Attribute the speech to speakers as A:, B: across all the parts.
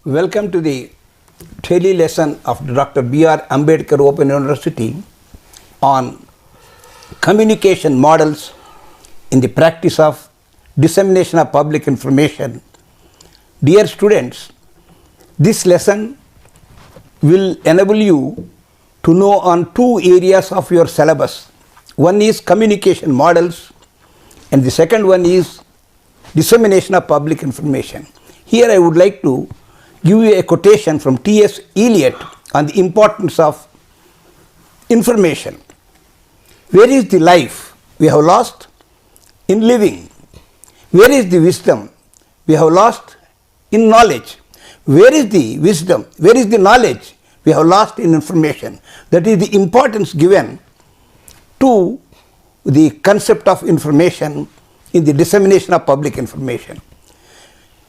A: Welcome to the daily lesson of Dr. B.R. Ambedkar Open University on communication models in the practice of dissemination of public information. Dear students, this lesson will enable you to know on two areas of your syllabus. One is communication models and the second one is dissemination of public information. Here I would like to give you a quotation from T.S. Eliot on the importance of information. Where is the life we have lost in living? Where is the wisdom we have lost in knowledge? Where is the wisdom? Where is the knowledge we have lost in information? That is the importance given to the concept of information in the dissemination of public information.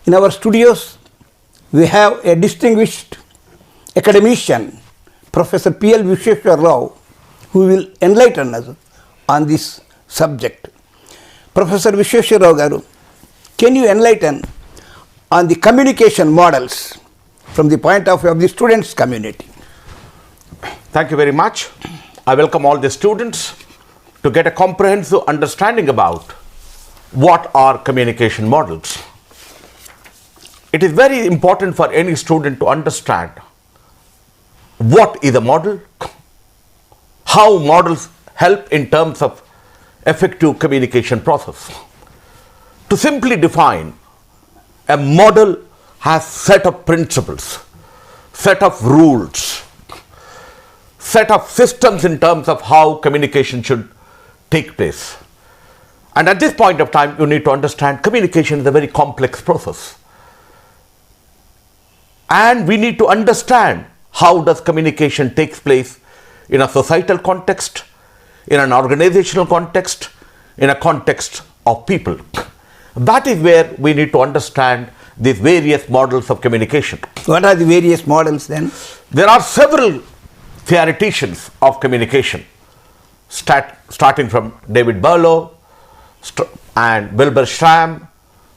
A: In our studios, we have a distinguished academician, Professor P.L. Vishweshwar Rao, who will enlighten us on this subject. Professor Vishweshwar Rao garu, can you enlighten on the communication models from the point of view of the students' community?
B: Thank you very much. I welcome all the students to get a comprehensive understanding about what are communication models. It is very important for any student to understand what is a model, how models help in terms of effective communication process. To simply define, a model has set of principles, set of rules, set of systems in terms of how communication should take place. And at this point of time, you need to understand communication is a very complex process. And we need to understand how does communication takes place in a societal context, in an organizational context, in a context of people. That is where we need to understand these various models of communication.
A: What are the various models then?
B: There are several theoreticians of communication, starting from David Berlow and Wilbur Schramm,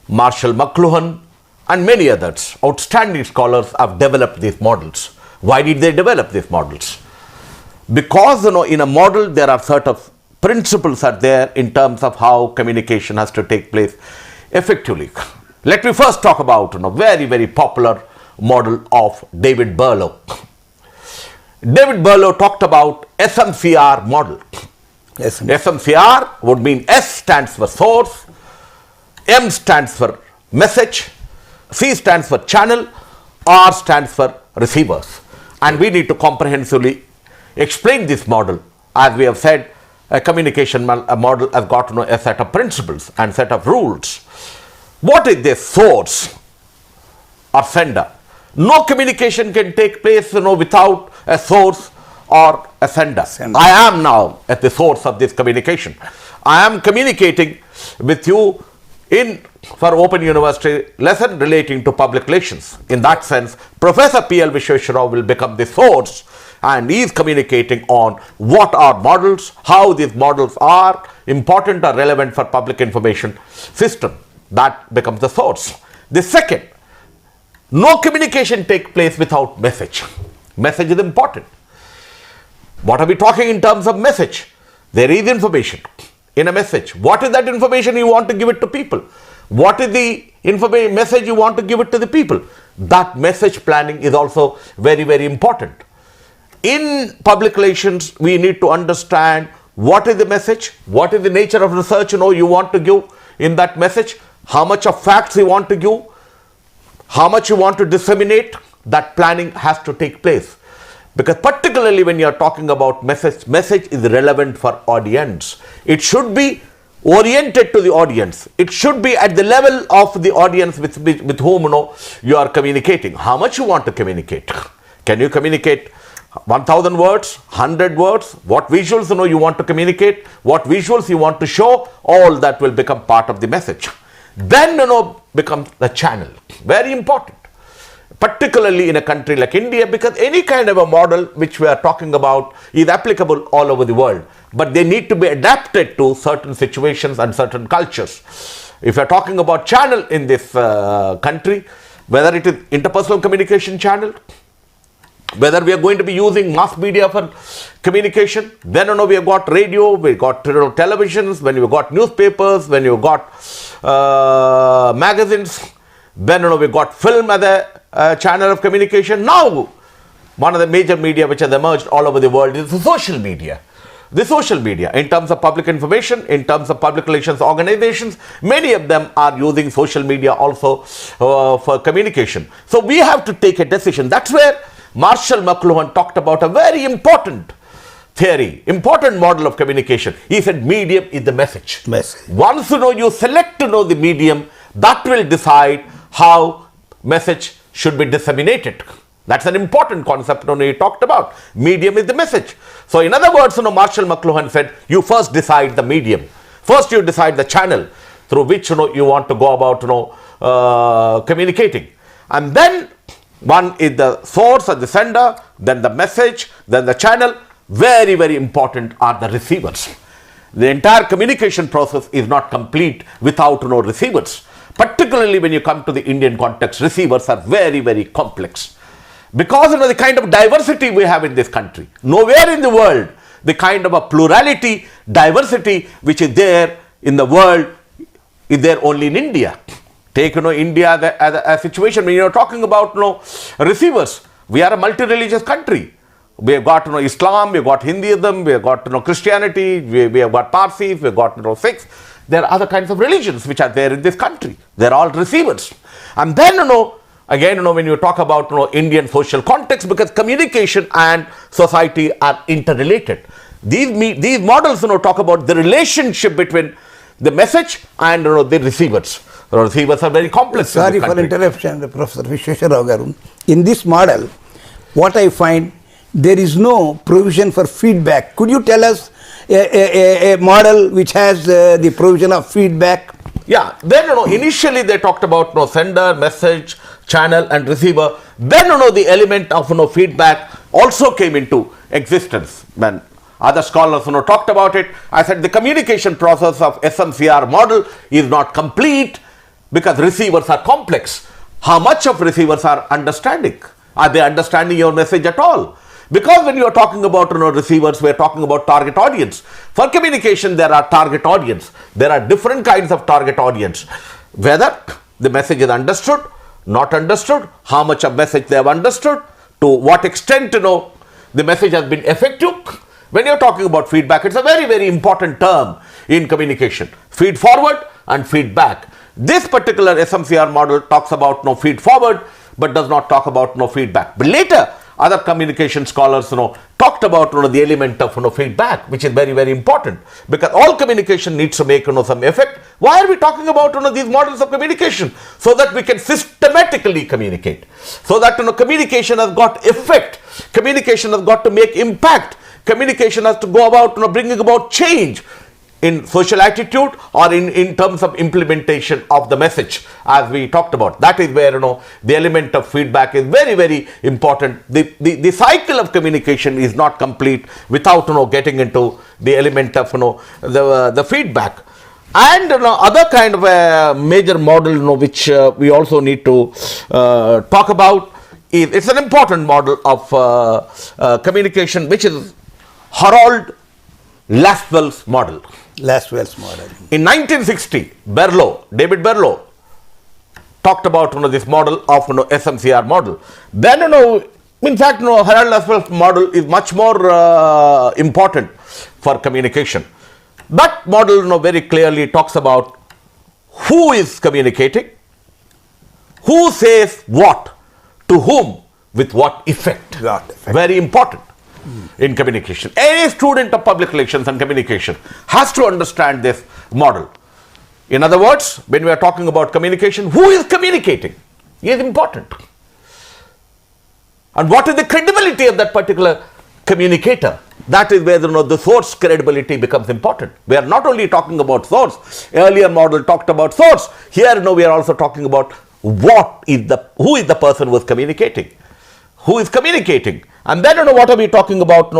B: Marshall McLuhan, and many others. Outstanding scholars have developed these models. Why did they develop these models? Because in a model there are certain principles are there in terms of how communication has to take place effectively. Let me first talk about a very, very popular model of David Berlow. David Berlow talked about SMCR model. SMCR would mean S stands for source, M stands for message, C stands for channel, R stands for receivers. And we need to comprehensively explain this model. As we have said, a communication model has got to know a set of principles and set of rules. What is the source or sender? No communication can take place without a source or a sender. I am now at the source of this communication. I am communicating with you for Open University lesson relating to public relations. In that sense, Professor P.L. Vishweshwar Rao will become the source and he is communicating on what are models, how these models are important or relevant for public information system. That becomes the source. The second, no communication takes place without message. Message is important. What are we talking in terms of message? There is information in a message. What is that information you want to give it to people? What is the message you want to give it to the people? That message planning is also very, very important. In public relations, we need to understand what is the message, what is the nature of research you want to give in that message, how much of facts you want to give, how much you want to disseminate. That planning has to take place. Because particularly when you are talking about message is relevant for audience. It should be oriented to the audience. It should be at the level of the audience with whom you are communicating. How much you want to communicate? Can you communicate 1000 words, 100 words? What visuals you want to communicate? What visuals you want to show? All that will become part of the message. Then becomes the channel. Very important. Particularly in a country like India, because any kind of a model which we are talking about is applicable all over the world, but they need to be adapted to certain situations and certain cultures. If you are talking about channel in this country, whether it is interpersonal communication channel, whether we are going to be using mass media for communication. Then we have got radio, we got televisions, when you've got newspapers, when you've got magazines, then we've got film as a channel of communication. Now, one of the major media which has emerged all over the world is the social media. The social media, in terms of public information, in terms of public relations organizations, many of them are using social media also for communication. So we have to take a decision. That's where Marshall McLuhan talked about a very important theory, important model of communication. He said medium is the message. Once you select the medium, that will decide how message should be disseminated. That's an important concept he talked about. Medium is the message. So in other words, Marshall McLuhan said, you first decide the medium. First you decide the channel through which you want to go about communicating. And then one is the source or the sender, then the message, then the channel. Very, very important are the receivers. The entire communication process is not complete without receivers. Particularly when you come to the Indian context, receivers are very, very complex. Because the kind of diversity we have in this country, nowhere in the world, the kind of a plurality, diversity which is there in the world is there only in India. Take India as a situation when you're talking about receivers. We are a multi-religious country. We have got Islam, we have got Hinduism, we have got Christianity, we have got Parsis, we have got Sikhs. There are other kinds of religions which are there in this country. They're all receivers. And then again, when you talk about Indian social context, because communication and society are interrelated. These models talk about the relationship between the message and the receivers. The receivers are very complex.
A: Sorry for interruption, Professor Vishweshwar Rao garu. In this model, what I find, there is no provision for feedback. Could you tell us a model which has the provision of feedback?
B: Yeah, then initially they talked about sender, message, channel and receiver. Then the element of feedback also came into existence. When other scholars talked about it, I said the communication process of SMCR model is not complete because receivers are complex. How much of receivers are understanding? Are they understanding your message at all? Because when you are talking about receivers, we are talking about target audience. For communication, there are target audience. There are different kinds of target audience. Whether the message is understood, not understood, how much of message they have understood, to what extent the message has been effective. When you are talking about feedback, it's a very, very important term in communication. Feed forward and feedback. This particular SMCR model talks about feed forward, but does not talk about feedback. But later, other communication scholars talked about the element of feedback, which is very, very important, because all communication needs to make some effect. Why are we talking about these models of communication? So that we can systematically communicate, so that communication has got effect, communication has got to make impact, communication has to go about bringing about change in social attitude or in terms of implementation of the message, as we talked about. That is where the element of feedback is very, very important. The cycle of communication is not complete without getting into the element of the feedback. And other kind of a major model which we also need to talk about is, it's an important model of communication, which is Harold Lasswell's model.
A: Lasswell's model.
B: In 1960, David Berlow talked about this model of SMCR model. Then in fact Harold Lasswell's model is much more important for communication. That model very clearly talks about who is communicating, who says what, to whom, with what effect. Very important in communication. Any student of public relations and communication has to understand this model. In other words, when we are talking about communication, who is communicating is important. And what is the credibility of that particular communicator? That is where the source credibility becomes important. We are not only talking about source. Earlier model talked about source. Here we are also talking about who is the person who is communicating. Who is communicating? And then what are we talking about?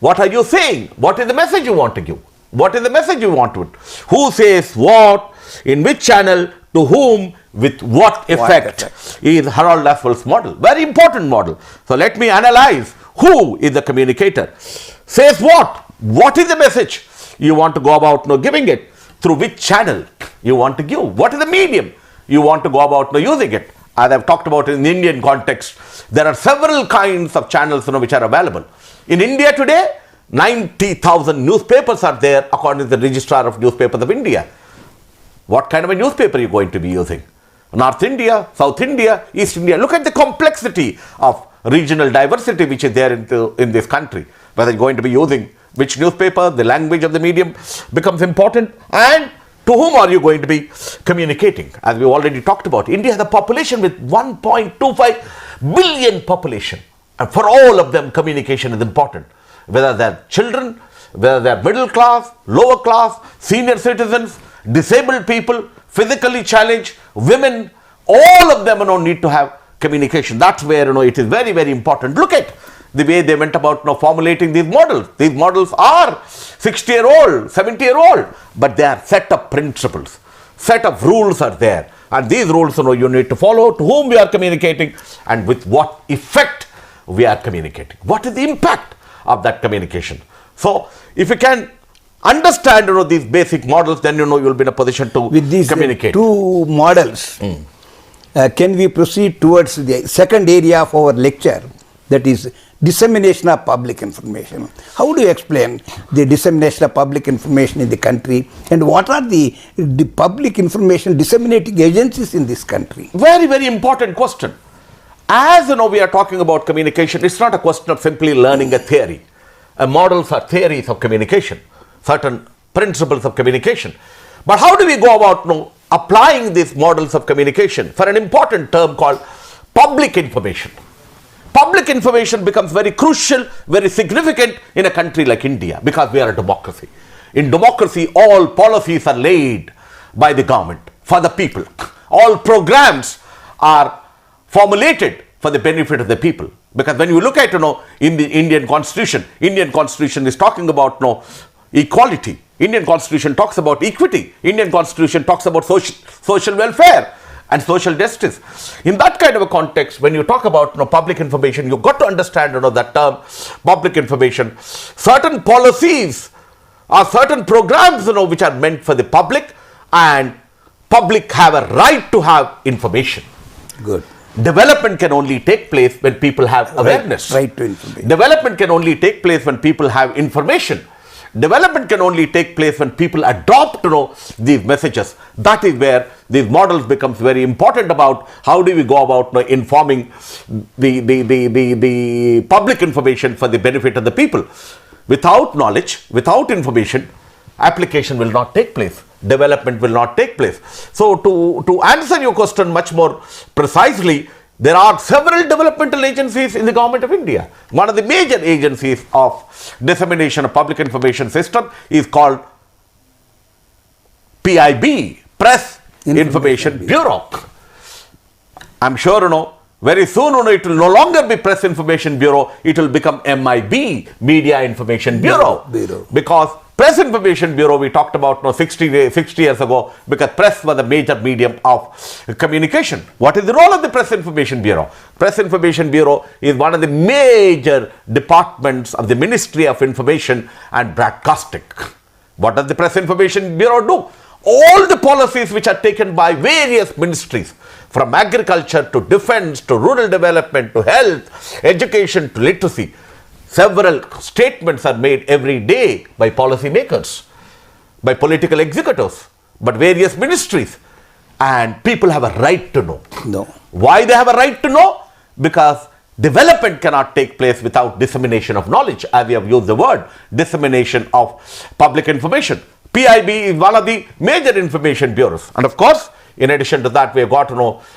B: What are you saying? What is the message you want to give? What is the message you want to? Who says what? In which channel? to whom, with what effect, is Harold Laswell's model. Very important model. So let me analyze who is the communicator. Says what? What is the message you want to go about giving it? Through which channel you want to give? What is the medium you want to go about using it? As I've talked about in the Indian context, there are several kinds of channels which are available. In India today, 90,000 newspapers are there according to the Registrar of Newspapers of India. What kind of a newspaper are you going to be using? North India, South India, East India. Look at the complexity of regional diversity which is there in this country. Whether you're going to be using which newspaper, the language of the medium becomes important, and to whom are you going to be communicating? As we already talked about, India has a population with 1.25 billion population. And for all of them, communication is important. Whether they're children, whether they're middle class, lower class, senior citizens, disabled people, physically challenged, women, all of them need to have communication. That's where it is very, very important. Look at the way they went about formulating these models. These models are 60-year-old, 70-year-old, but they are set of principles. Set of rules are there. And these rules you need to follow, to whom we are communicating and with what effect we are communicating. What is the impact of that communication? So, if you can understand these basic models, then you will be in a position to
A: with these
B: communicate.
A: Two models, can we proceed towards the second area of our lecture, that is dissemination of public information? How do you explain the dissemination of public information in the country, and what are the public information disseminating agencies in this country?
B: Very, very important question. As we are talking about communication, it's not a question of simply learning a theory. Models are theories of communication, certain principles of communication. But how do we go about applying these models of communication for an important term called public information? Public information becomes very crucial, very significant in a country like India because we are a democracy. In democracy, all policies are laid by the government for the people. All programs are formulated for the benefit of the people. Because when you look at, in the Indian Constitution is talking about equality. Indian Constitution talks about equity. Indian Constitution talks about social welfare and social justice. In that kind of a context, when you talk about public information, you've got to understand that term public information. Certain policies or certain programs which are meant for the public, and public have a right to have information.
A: Good.
B: Development can only take place when people have awareness.
A: Right to information.
B: Development can only take place when people have information. Development can only take place when people adopt these messages. That is where these models becomes very important about how do we go about informing the public information for the benefit of the people. Without knowledge, without information, application will not take place. Development will not take place. So to answer your question much more precisely, there are several developmental agencies in the government of India. One of the major agencies of dissemination of public information system is called PIB, Press Information Bureau. I'm sure very soon it will no longer be Press Information Bureau, it will become MIB, Media Information Bureau. Because Press Information Bureau we talked about 60 years ago, because press was a major medium of communication. What is the role of the Press Information Bureau? Press Information Bureau is one of the major departments of the Ministry of Information and Broadcasting. What does the Press Information Bureau do? All the policies which are taken by various ministries, from agriculture to defense to rural development to health, education to literacy, several statements are made every day by policy makers, by political executives, but various ministries, and people have a right to know.
A: No.
B: Why they have a right to know? Because development cannot take place without dissemination of knowledge, as we have used the word, dissemination of public information. PIB is one of the major information bureaus, and of course, in addition to that, we have got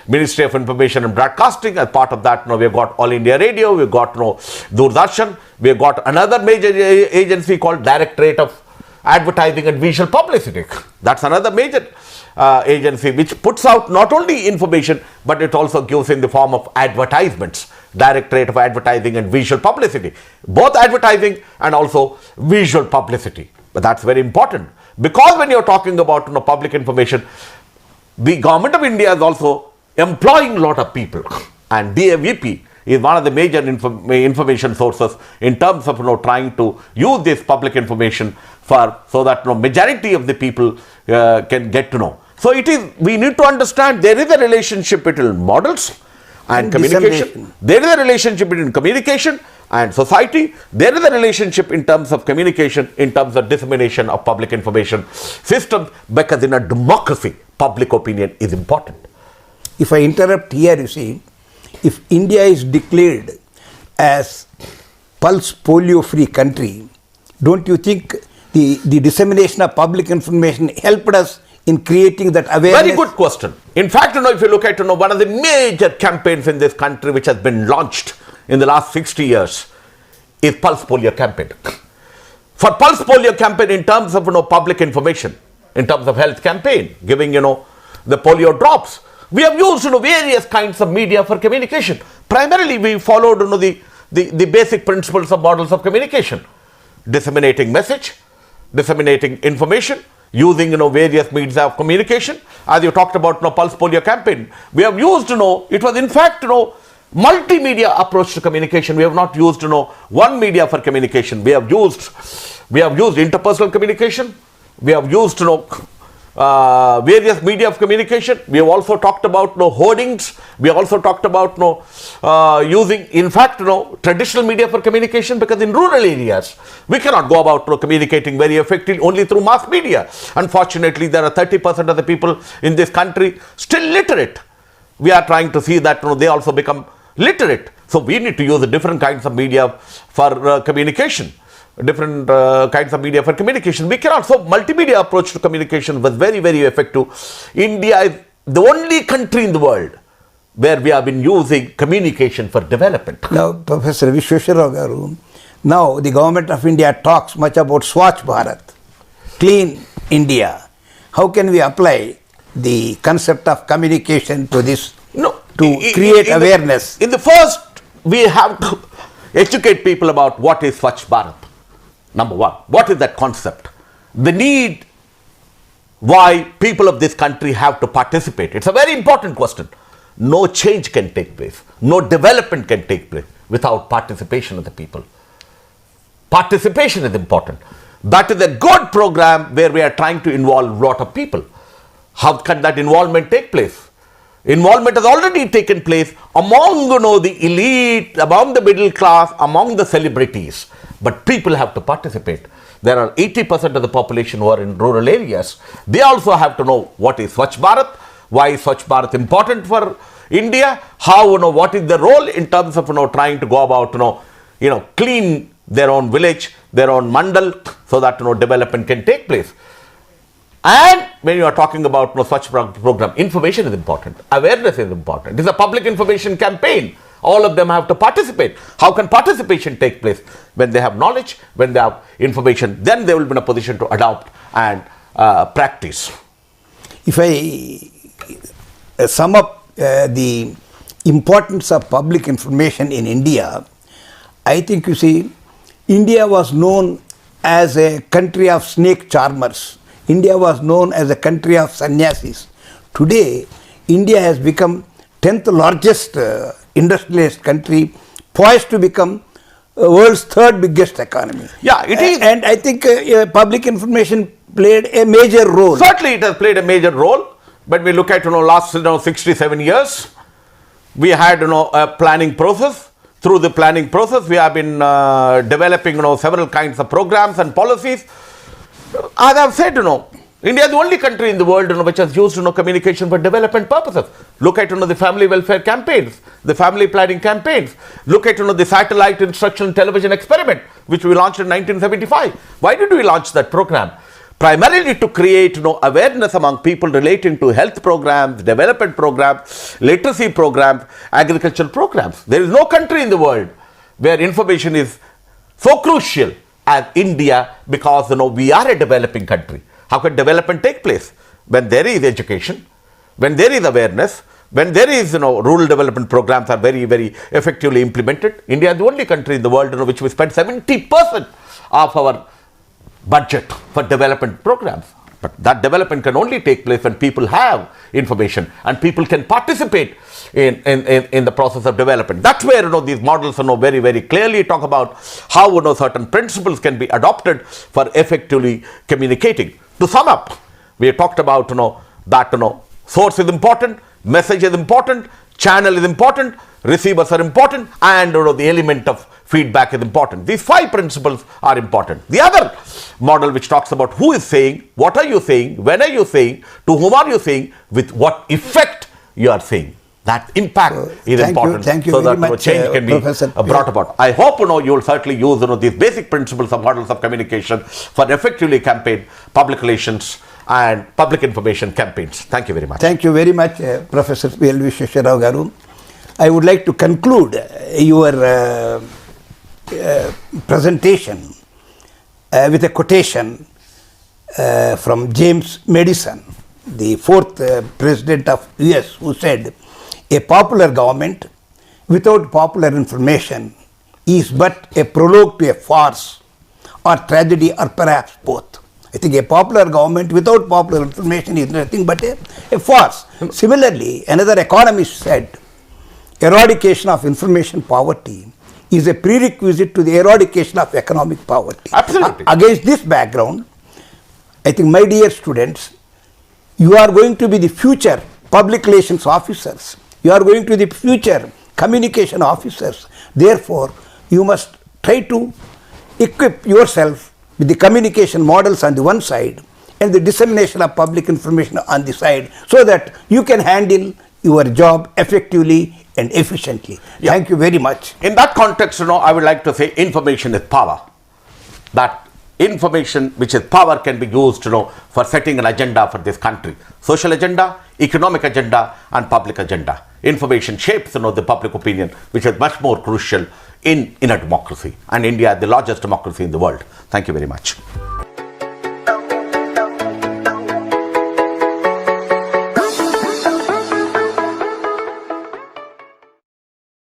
B: Ministry of Information and Broadcasting. As part of that, we have got All India Radio, we have got Doordarshan, we have got another major agency called Directorate of Advertising and Visual Publicity. That's another major agency which puts out not only information, but it also gives in the form of advertisements. Directorate of Advertising and Visual Publicity. Both advertising and also visual publicity. But that's very important. Because when you're talking about public information, the government of India is also employing a lot of people, and DAVP is one of the major information sources in terms of trying to use this public information so that majority of the people can get to know. So we need to understand there is a relationship between models and communication. There is a relationship between communication and society. There is a relationship in terms of communication, in terms of dissemination of public information systems, because in a democracy, public opinion is important.
A: If I interrupt here, you see, if India is declared as pulse polio free country, don't you think the dissemination of public information helped us in creating that awareness?
B: Very good question. In fact, if you look at one of the major campaigns in this country which has been launched in the last 60 years is Pulse Polio campaign. For Pulse Polio campaign, in terms of public information, in terms of health campaign, giving the polio drops, we have used various kinds of media for communication. Primarily, we followed the basic principles of models of communication: disseminating message, disseminating information, using various means of communication. As you talked about Pulse Polio campaign, we have used it was in fact multimedia approach to communication. We have not used one media for communication. We have used interpersonal communication. We have used various media of communication. We have also talked about hoardings. We have also talked about using in fact traditional media for communication, because in rural areas we cannot go about communicating very effectively only through mass media. Unfortunately, there are 30% of the people in this country still literate. We are trying to see that they also become literate. So we need to use different kinds of media for communication. Different kinds of media for communication. We cannot. So multimedia approach to communication was very, very effective. India is the only country in the world where we have been using communication for development.
A: Now, Professor Vishweshwar Rao, now the government of India talks much about Swachh Bharat, clean India. How can we apply the concept of communication to this, to create awareness?
B: In the first, we have to educate people about what is Swachh Bharat. Number one, what is that concept? The need why people of this country have to participate. It's a very important question. No change can take place. No development can take place without participation of the people. Participation is important. That is a good program where we are trying to involve a lot of people. How can that involvement take place? Involvement has already taken place among the elite, among the middle class, among the celebrities. But people have to participate. There are 80% of the population who are in rural areas. They also have to know what is Swachh Bharat, why is Swachh Bharat important for India, how, what is the role in terms of, trying to go about, clean their own village, their own mandal, so that, development can take place. And when you are talking about Swachh Bharat program, information is important, awareness is important. It's a public information campaign. All of them have to participate. How can participation take place? When they have knowledge, when they have information, then they will be in a position to adopt and practice.
A: If I sum up the importance of public information in India, I think, you see, India was known as a country of snake charmers. India was known as a country of sannyasis. Today, India has become 10th largest industrialized country, poised to become world's third biggest economy.
B: Yeah, it is.
A: And I think public information played a major role.
B: Certainly it has played a major role. But we look at last 67 years, we had a planning process. Through the planning process, we have been developing several kinds of programs and policies. As I have said, India is the only country in the world which has used communication for development purposes. Look at the family welfare campaigns, the family planning campaigns. Look at the satellite instructional television experiment, which we launched in 1975. Why did we launch that program? Primarily to create awareness among people relating to health programs, development programs, literacy programs, agricultural programs. There is no country in the world where information is so crucial as India, because we are a developing country. How can development take place? When there is education, when there is awareness, when there is rural development programs are very, very effectively implemented. India is the only country in the world which we spend 70% of our budget for development programs. But that development can only take place when people have information and people can participate in the process of development. That's where these models very, very clearly talk about how certain principles can be adopted for effectively communicating. To sum up, we have talked about that source is important, message is important, channel is important, receivers are important, and the element of feedback is important. These 5 principles are important. The other model which talks about who is saying, what are you saying, when are you saying, to whom are you saying, with what effect you are saying. That impact is important,
A: thank you
B: so
A: very
B: that
A: much,
B: change can be
A: Professor.
B: brought about. I hope you will certainly use these basic principles of models of communication for effectively campaign public relations and public information campaigns. Thank you very much.
A: Thank you very much, Professor Vishweshwar Rao garu. I would like to conclude your presentation with a quotation from James Madison, the 4th president of US, who said, "A popular government without popular information is but a prologue to a farce or tragedy or perhaps both." I think a popular government without popular information is nothing but a farce. Similarly, another economist said, eradication of information poverty is a prerequisite to the eradication of economic poverty.
B: Absolutely.
A: Against this background, I think, my dear students, you are going to be the future public relations officers. You are going to be the future communication officers. Therefore, you must try to equip yourself with the communication models on the one side and the dissemination of public information on the side, so that you can handle your job effectively and efficiently.
B: Yeah.
A: Thank you very much.
B: In that context, I would like to say information is power. That information, which is power, can be used for setting an agenda for this country. Social agenda, economic agenda, and public agenda. Information shapes the public opinion, which is much more crucial in a democracy. And India is the largest democracy in the world. Thank you very much.